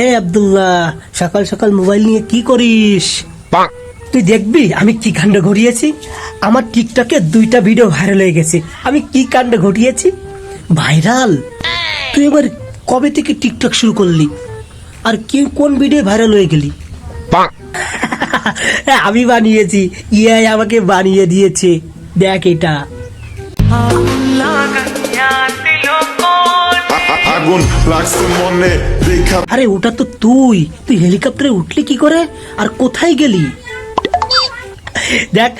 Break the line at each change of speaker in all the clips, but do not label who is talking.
এই আব্দুল্লাহ, সকাল সকাল মোবাইল নিয়ে কি করিস? তুই দেখবি আমি কি কাণ্ড ঘটিয়েছি। আমার টিকটকে 2টা ভিডিও ভাইরাল হয়ে গেছে। আমি কি কাণ্ড ঘটিয়েছি ভাইরাল। তুই এবার কবে থেকে টিকটক শুরু করলি আর কোন ভিডিও ভাইরাল হয়ে গেলি? আমি বানিয়েছি, ইয়াই আমাকে বানিয়ে দিয়েছে। দেখ এটা।
আগুন লাগছে মনে দেখা।
আরে ওটা তো তুই হেলিকপ্টারে উঠলি কি করে আর কোথায় গেলি? দেখ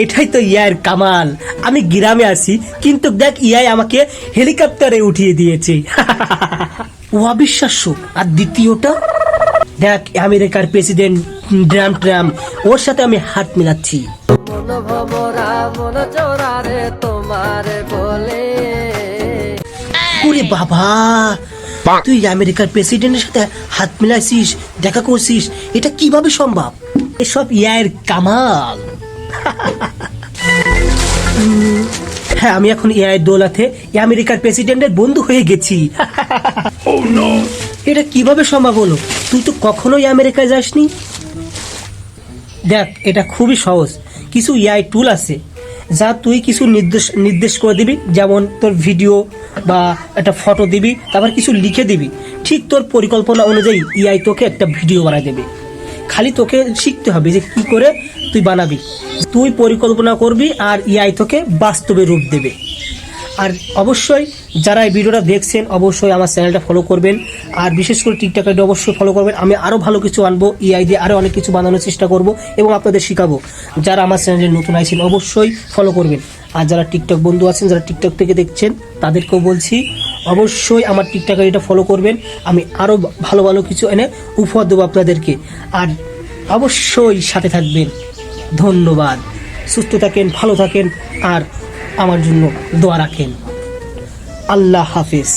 এটাই তো ইয়ার কামাল। আমি গ্রামে আছি কিন্তু দেখ ইয়াই আমাকে হেলিকপ্টারে উঠিয়ে দিয়েছে। ও অবিশ্বাস্য। আর দ্বিতীয়টা দেখ, আমেরিকার প্রেসিডেন্ট ডোনাল্ড ট্রাম্প, ওর সাথে আমি হাত মিলাচ্ছি। ওরে বাবা, তুই আমেরিকার প্রেসিডেন্টের সাথে হাত মিলাইছিস, দেখা করছিস, এটা কিভাবে সম্ভব? এসব ইয়ার কামাল। হ্যাঁ, আমি এখন এআই দৌলতে আমেরিকার প্রেসিডেন্টের বন্ধু হয়ে গেছি। এটা কিভাবে সম্ভব হলো? তুই তো কখনোই আমেরিকায় যাসনি। দেখ এটা খুবই সহজ। কিছু এআই টুল আছে যা তুই কিছু নির্দেশ করে দিবি, যেমন তোর ভিডিও বা একটা ফটো দিবি, তারপর কিছু লিখে দিবি, ঠিক তোর পরিকল্পনা অনুযায়ী এআই তোকে একটা ভিডিও বানায় দেবে। খালি তোকে শিখতে হবে যে কি করে তুই বানাবি। তুই পরিকল্পনা করবি আর এআই তোকে বাস্তবে রূপ দেবে। আর অবশ্যই যারা এই ভিডিওটা দেখছেন অবশ্যই আমার চ্যানেলটা ফলো করবেন, আর বিশেষ করে টিকটক আইডি অবশ্যই ফলো করবেন। আমি আরও ভালো কিছু আনবো, এআই দিয়ে আরও অনেক কিছু বানানোর চেষ্টা করব এবং আপনাদের শেখাবো। যারা আমার চ্যানেলে নতুন আছেন অবশ্যই ফলো করবেন। আর যারা টিকটক বন্ধু আছেন, যারা টিকটক থেকে দেখছেন, তাদেরকেও বলছি অবশ্যই আমার টিকটক আইডিটা ফলো করবেন। আমি আরও ভালো ভালো কিছু এনে উপহার দেবো আপনাদেরকে। আর অবশ্যই সাথে থাকবেন। ধন্যবাদ। সুস্থ থাকেন, ভালো থাকেন, আর আমার জন্য দোয়া রাখেন। আল্লাহ হাফেজ।